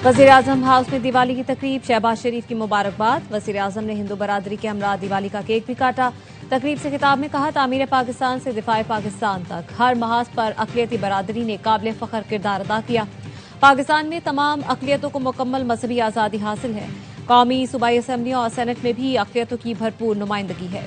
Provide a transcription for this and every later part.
वज़ीर आज़म हाउस में दिवाली की तकरीब, शहबाज शरीफ की मुबारकबाद। वज़ीर आज़म ने हिंदू बरादरी के हमरा दिवाली का केक भी काटा। तकरीब से खिताब में कहा, तामीर पाकिस्तान से दिफाए पाकिस्तान तक हर महाज पर अक़लियती बरादरी ने काबिल फ़ख्र किरदार अदा किया। पाकिस्तान में तमाम अक़लियतों को मुकम्मल मजहबी आज़ादी हासिल है। कौमी सूबाई असम्बलियों और सेनेट में भी अक़लियतों की भरपूर नुमाइंदगी है।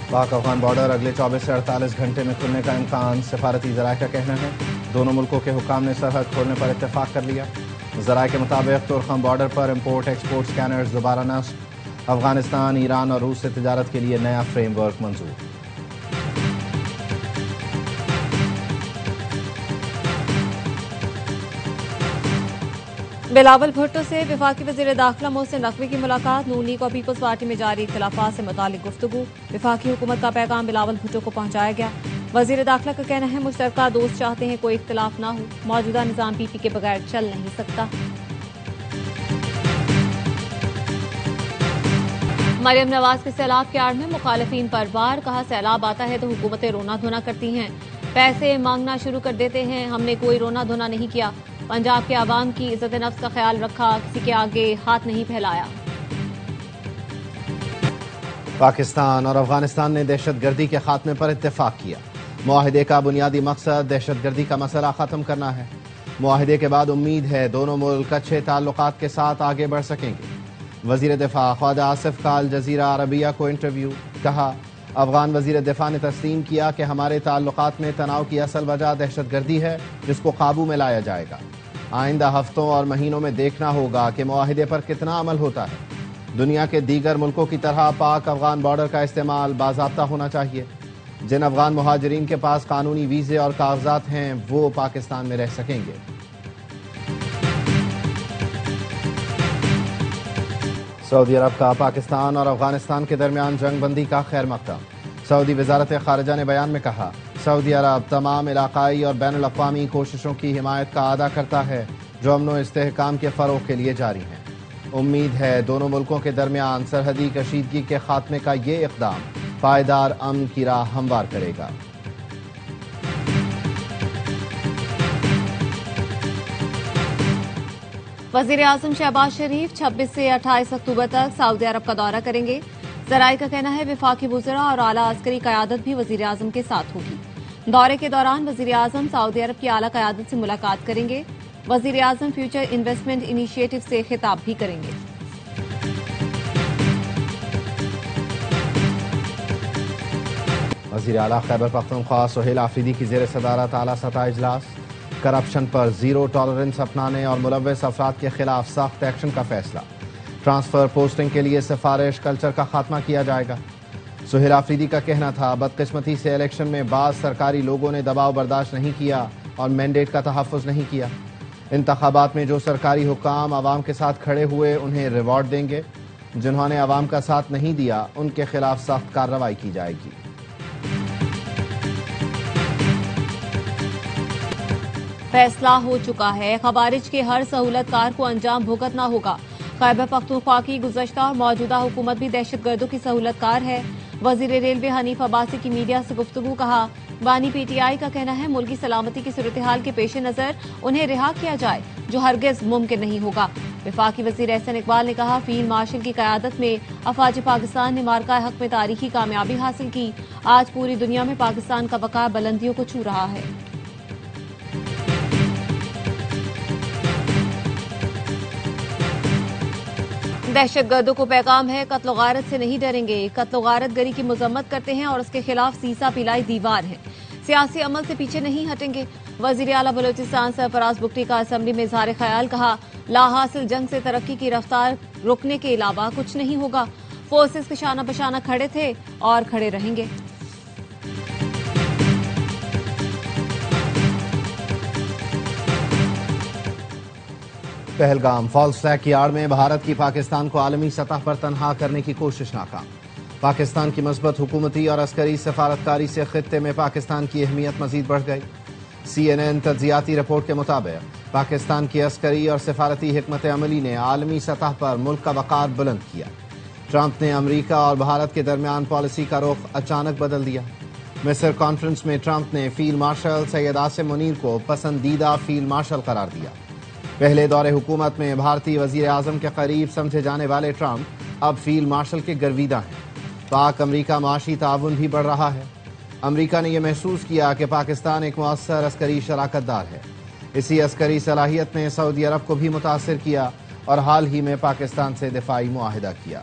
पाक अफगान बॉर्डर अगले 24 से 48 घंटे में खुलने का इम्कान। सफारती ज़राए का कहना है दोनों मुल्कों के हुक्काम ने सरहद खोलने पर इत्तेफाक कर लिया। ज़राए के मुताबिक तुर्खम बॉर्डर पर इम्पोर्ट एक्सपोर्ट स्कैनर्स दोबारा नस्ब। अफगानिस्तान, ईरान और रूस से तिजारत के लिए नया फ्रेमवर्क मंजूर। बिलावल भुट्टो से वफाकी वज़ीर दाखिला मोहसिन नकवी की मुलाकात। नून लीग और पीपल्स पार्टी में जारी इख्तिलाफात से मुतालिक गुफ्तगू। वफाकी हुकूमत का पैगाम बिलावल भुट्टो को पहुंचाया गया। वज़ीर दाखिला का कहना है, मुश्तरका दोस्त चाहते हैं कोई इख्तिलाफ ना हो। मौजूदा निज़ाम पीपी के बगैर चल नहीं सकता। मरियम नवाज के सैलाब के आड़ में मुखालिफिन पर वार। कहा, सैलाब आता है तो हुकूमतें रोना धोना करती हैं, पैसे मांगना शुरू कर देते हैं। हमने कोई रोना धोना नहीं किया। पंजाब के आवाम की इज्जत नफ्स का ख्याल रखा, किसी के आगे हाथ नहीं फैलाया। पाकिस्तान और अफगानिस्तान ने दहशतगर्दी के खात्मे पर इत्तेफाक किया। मुआहिदे का बुनियादी मकसद दहशतगर्दी का मसला खत्म करना है। मुआहिदे के बाद उम्मीद है दोनों मुल्क अच्छे ताल्लुकात के साथ आगे बढ़ सकेंगे। वजीर दिफा ख्वाजा आसिफ का अल जजीरा अरबिया को इंटरव्यू। कहा, अफगान वजीर दिफा ने तस्लीम किया कि हमारे ताल्लुकात में तनाव की असल वजह दहशतगर्दी है, जिसको काबू में लाया जाएगा। आइंदा हफ्तों और महीनों में देखना होगा कि मुआहिदे पर कितना अमल होता है। दुनिया के दीगर मुल्कों की तरह पाक अफगान बॉर्डर का इस्तेमाल बाज़ाब्ता होना चाहिए। जिन अफगान मुहाजिरीन के पास कानूनी वीज़े और कागजात हैं वो पाकिस्तान में रह सकेंगे। सऊदी अरब का पाकिस्तान और अफगानिस्तान के दरमियान जंग बंदी का खैर मकदम। सऊदी वजारत खारजा ने बयान में कहा, सऊदी अरब तमाम इलाकाई और बैनुल अक़वामी कोशिशों की हिमायत का अदा करता है जो अमन व इस्तेहकाम के फ़रोग़ के लिए जारी हैं। उम्मीद है दोनों मुल्कों के दरमियान सरहदी कशीदगी के खात्मे का ये इक़दाम पायदार अमन की राह हमवार करेगा। वज़ीर आज़म शहबाज शरीफ 26 से 28 अक्टूबर तक सऊदी अरब का दौरा करेंगे। ज़राए का कहना है, वफाकी वज़रा और आला अस्करी क़यादत भी वज़ीर आज़म के साथ होगी। दौरे के दौरान वज़ीर आज़म सऊदी अरब की आला क़यादत से मुलाकात करेंगे। वज़ीर आज़म फ्यूचर इन्वेस्टमेंट इनिशिएटिव से खिताब भी करेंगे। वज़ीर आला खैबर पख्तूनख्वा सुहेल आफरीदी की ज़ेर सदारत आला सतह इजलास। करप्शन पर जीरो टॉलरेंस अपनाने और मुलव्वस अफराद के खिलाफ सख्त एक्शन का फैसला। ट्रांसफर पोस्टिंग के लिए सिफारिश कल्चर का खात्मा किया जाएगा। सुहेल आफरीदी का कहना था, बदकिस्मती से इलेक्शन में बाज़ सरकारी लोगों ने दबाव बर्दाश्त नहीं किया और मैंडेट का तहफ़्फ़ुज़ नहीं किया। इंतखाबात में जो सरकारी हुक्काम आवाम के साथ खड़े हुए उन्हें रिवॉर्ड देंगे। जिन्होंने आवाम का साथ नहीं दिया उनके खिलाफ सख्त कार्रवाई की जाएगी। फैसला हो चुका है, खवारिज के हर सहूलतकार को अंजाम भुगतना होगा। खैबर पख्तूनख्वा की गुज़श्ता और मौजूदा हुकूमत भी दहशतगर्दों की सहूलतकार है। वज़ीर रेलवे हनीफ अब्बासी की मीडिया से गुफ्तगू। कहा, बानी पीटीआई का कहना है, मुल्की सलामती की सूरत हाल के पेश नज़र उन्हें रिहा किया जाए, जो हरगिज़ मुमकिन नहीं होगा। वफाकी वज़ीर एहसन इकबाल ने कहा, फील्ड मार्शल की क़यादत में अफवाज पाकिस्तान ने मार्का हक में तारीखी कामयाबी हासिल की। आज पूरी दुनिया में पाकिस्तान का वक़ार बुलंदियों को छू रहा है। दहशतगर्दों को पैगाम है, कत्ल गारत से नहीं डरेंगे। कत्ल गारत गरी की मजम्मत करते हैं और उसके खिलाफ सीसा पिलाई दीवार है। सियासी अमल से पीछे नहीं हटेंगे। वजीर आला बलोचिस्तान सरफराज बुगटी का असम्बली में इज़हार ख्याल। कहा, लाहासिल जंग से तरक्की की रफ्तार रुकने के अलावा कुछ नहीं होगा। फोर्सेस के शाना बशाना खड़े थे और खड़े रहेंगे। पहलगाम फॉल्स फ्लैग की आड़ में भारत की पाकिस्तान को आलमी सतह पर तनहा करने की कोशिश नाकाम। पाकिस्तान की मजबूत हुकूमती और अस्करी सफारतकारी से खित्ते में पाकिस्तान की अहमियत मजीद बढ़ गई। CNN तज्जियाती रिपोर्ट के मुताबिक पाकिस्तान की अस्करी और सिफारती हिकमत अमली ने आलमी सतह पर मुल्क का वक़ार बुलंद किया। ट्रंप ने अमरीका और भारत के दरमियान पॉलिसी का रुख अचानक बदल दिया। मिस्र कॉन्फ्रेंस में ट्रंप ने फील्ड मार्शल सैयद आसिम मुनीर को पसंदीदा फील्ड मार्शल करार दिया। पहले दौरे हुकूमत में भारतीय वजीर आजम के करीब समझे जाने वाले ट्रंप अब फील्ड मार्शल के गर्विदा हैं। पाक अमरीका माशी ताउन भी बढ़ रहा है। अमरीका ने यह महसूस किया कि पाकिस्तान एक मौसर अस्करी शराकतदार है। इसी अस्करी सलाहियत ने सऊदी अरब को भी मुतासिर किया और हाल ही में पाकिस्तान से दिफाई मुआहिदा किया।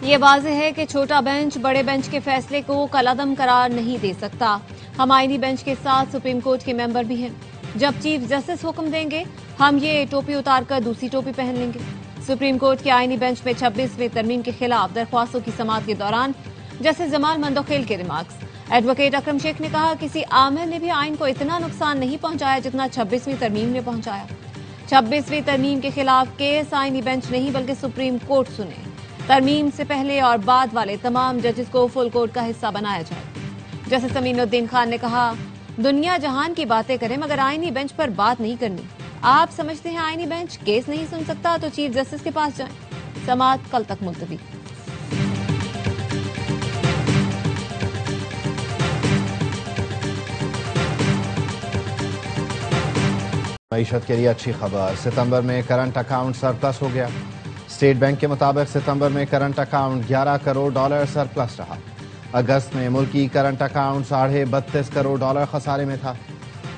ये वाज़ेह है कि छोटा बेंच बड़े बेंच के फैसले को कलादम करार नहीं दे सकता। हम आईनी बेंच के साथ सुप्रीम कोर्ट के मेंबर भी हैं। जब चीफ जस्टिस हुक्म देंगे हम ये टोपी उतारकर दूसरी टोपी पहन लेंगे। सुप्रीम कोर्ट के आईनी बेंच में 26वें तरमीम के खिलाफ दरख्वास्तों की समाअत के दौरान जस्टिस जमाल मंदोखेल के रिमार्क्स। एडवोकेट अकरम शेख ने कहा, किसी आमिर ने भी आइन को इतना नुकसान नहीं पहुंचाया जितना 26वीं तरमीम ने पहुंचाया। 26वीं तरमीम के खिलाफ केस आईनी बेंच नहीं बल्कि सुप्रीम कोर्ट सुने। तरमीम से पहले और बाद वाले तमाम जजेस को फुल कोर्ट का हिस्सा बनाया जाए। जस्टिस अमीनुद्दीन खान ने कहा, दुनिया जहान की बातें करें मगर आईनी बेंच पर बात नहीं करनी। आप समझते हैं आईनी बेंच केस नहीं सुन सकता तो चीफ जस्टिस के पास जाएं। समाअत कल तक मुलतवी। मईशत के लिए अच्छी खबर, सितंबर में करंट अकाउंट सरप्लस हो गया। स्टेट बैंक के मुताबिक सितंबर में करंट अकाउंट $11 करोड़ सरप्लस रहा। अगस्त में मुल्की करंट अकाउंट $32.5 करोड़ खसारे में था।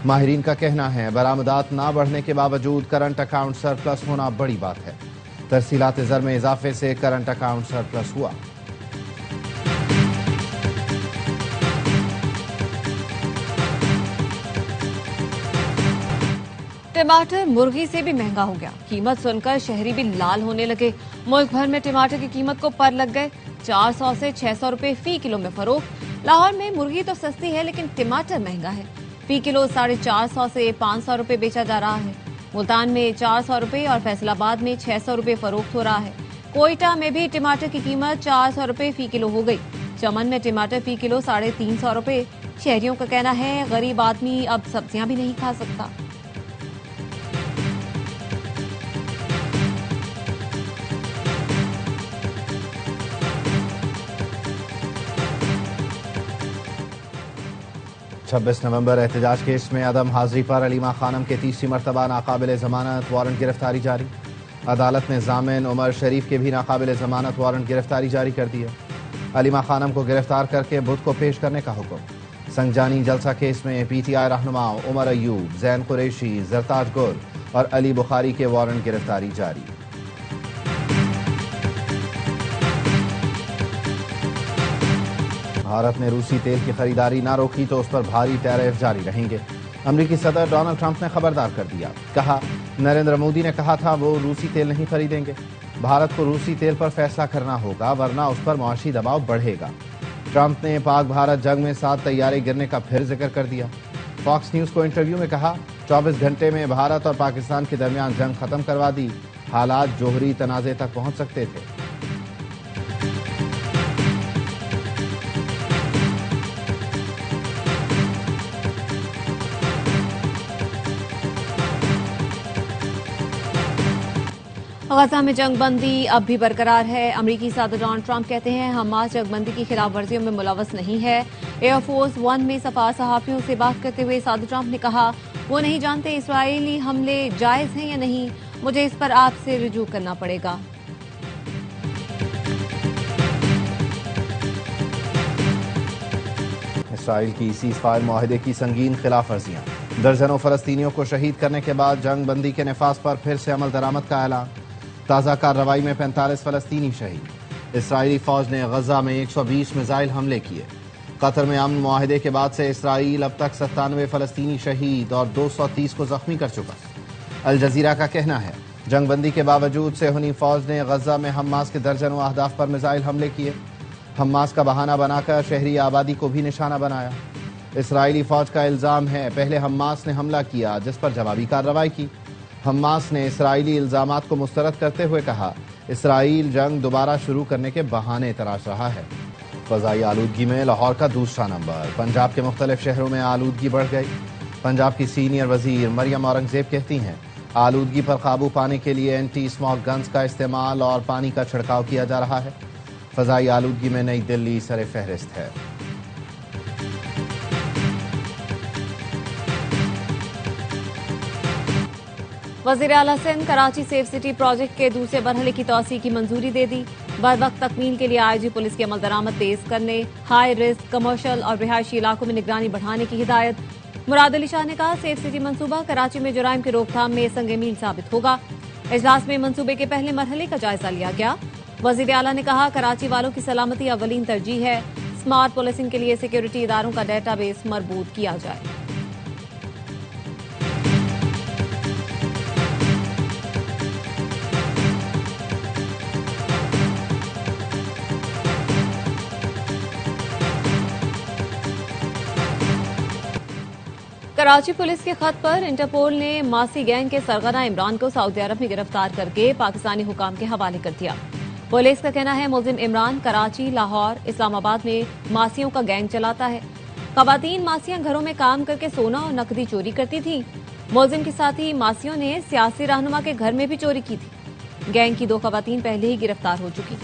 माहिरीन का कहना है बरामदात ना बढ़ने के बावजूद करंट अकाउंट सरप्लस होना बड़ी बात है। तरसीलात ज़र में इजाफे से करंट अकाउंट सरप्लस हुआ। टमाटर मुर्गी से भी महंगा हो गया। कीमत सुनकर शहरी भी लाल होने लगे। मुल्क भर में टमाटर की कीमत को पर लग गए। 400 से 600 रुपए फी किलो में फरोख्त। लाहौर में मुर्गी तो सस्ती है लेकिन टमाटर महंगा है। फी किलो 450 से 500 रुपए बेचा जा रहा है। मुल्तान में 400 रुपए और फैसलाबाद में 600 रुपए फरोख्त हो रहा है। कोयटा में भी टमाटर की कीमत 400 रुपए फी किलो हो गई। चमन में टमाटर फी किलो 350 रुपए। शहरियों का कहना है गरीब आदमी अब सब्जियां भी नहीं खा सकता। नवंबर एहतजाज केस में अदम हाजिरी पर अलीमा खानम के तीसरी मरतबा नाकाबिल जमानत वारंट गिरफ्तारी जारी। अदालत ने जामिन उमर शरीफ के भी नाकाबिल जमानत वारंट गिरफ्तारी जारी कर दी है। अलीमा खानम को गिरफ्तार करके बुध को पेश करने का हुक्म। संगजानी जलसा केस में PTI रहनुमा उमर अयूब, जैन कुरैशी, जरताज गुल और अली बुखारी के वारंट गिरफ्तारी जारी। भारत ने रूसी तेल की खरीदारी ना रोकी तो उस पर भारी टैरिफ जारी रहेंगे। अमेरिकी सदर डोनाल्ड ट्रंप ने खबरदार कर दिया। कहा, नरेंद्र मोदी ने कहा था वो रूसी तेल नहीं खरीदेंगे। भारत को रूसी तेल पर फैसला करना होगा वरना उस पर मुआशी दबाव बढ़ेगा। ट्रंप ने पाक भारत जंग में 7 तैयारे गिरने का फिर जिक्र कर दिया। फॉक्स न्यूज को इंटरव्यू में कहा, 24 घंटे में भारत और पाकिस्तान के दरमियान जंग खत्म करवा दी। हालात जोहरी तनाज़े तक पहुंच सकते थे। गजा में जंगबंदी अब भी बरकरार है। अमरीकी सदर डोनाल्ड ट्रंप कहते हैं हमास जंगबंदी की खिलाफ वर्जियों में मुलव्वस नहीं है। एयरफोर्स 1 में सफा सहाफियों से बात करते हुए सदर ट्रंप ने कहा, वो नहीं जानते इसराइली हमले जायज हैं या नहीं। मुझे इस पर आपसे रुजू करना पड़ेगा। इसराइल की सीज़फायर मुआहदे की संगीन खिलाफ वर्जियां। दर्जनों फलस्तीनियों को शहीद करने के बाद जंगबंदी के नफाज पर फिर से अमल दरामद का ऐलान। ताज़ा कार्रवाई में 45 फलस्तीनी शहीद। इसराइली फौज ने गजा में 120 मिसाइल हमले किए। कतर में अमन मुआहदे के बाद से इसराइल अब तक 97 फलस्तीनी शहीद और 230 को जख्मी कर चुका। अल जजीरा का कहना है जंगबंदी के बावजूद सेहूनी फौज ने गजा में हमास के दर्जनों अहदाफ पर मिसाइल हमले किए। हमास का बहाना बनाकर शहरी आबादी को भी निशाना बनाया। इसराइली फौज का इल्जाम है पहले हमास ने हमला किया जिस पर जवाबी कार्रवाई की। हमास ने इसराइली इल्जामात को मुस्तरद करते हुए कहा इसराइल जंग दोबारा शुरू करने के बहाने तलाश रहा है। फजाई आलूदगी में लाहौर का दूसरा नंबर। पंजाब के मुख्तलिफ शहरों में आलूदगी बढ़ गई। पंजाब की सीनियर वजीर मरियम औरंगजेब कहती हैं, आलूदगी पर काबू पाने के लिए एंटी स्मॉग गन्स का इस्तेमाल और पानी का छिड़काव किया जा रहा है। फजाई आलूदगी में नई दिल्ली सरे फहरिस्त है। वजीर आला Sindh Karachi safe city project के दूसरे मरहले की तौसी की मंजूरी दे दी। बरवक्त तकमील के लिए आईजी पुलिस की अमल दरामद तेज करने, हाई रिस्क कमर्शियल और रिहायशी इलाकों में निगरानी बढ़ाने की हिदायत। मुराद अली शाह ने कहा, सेफ सिटी मंसूबा कराची में जुराइम की रोकथाम में संग मील साबित होगा। इजलास में मंसूबे के पहले मरहले का जायजा लिया गया। वजीर आला ने कहा, कराची वालों की सलामती अवलीन तरजीह है। स्मार्ट पुलिसिंग के लिए सिक्योरिटी इदारों का डेटाबेस मजबूत किया जाए। कराची पुलिस के खत पर इंटरपोल ने मासी गैंग के सरगना इमरान को सऊदी अरब में गिरफ्तार करके पाकिस्तानी हुकाम के हवाले कर दिया। पुलिस का कहना है, मुलजिम इमरान कराची, लाहौर, इस्लामाबाद में मासियों का गैंग चलाता है। खवातीन मासियां घरों में काम करके सोना और नकदी चोरी करती थीं। मुलजिम के साथ ही मासियों ने सियासी रहनुमा के घर में भी चोरी की थी। गैंग की 2 खवातीन पहले ही गिरफ्तार हो चुकी।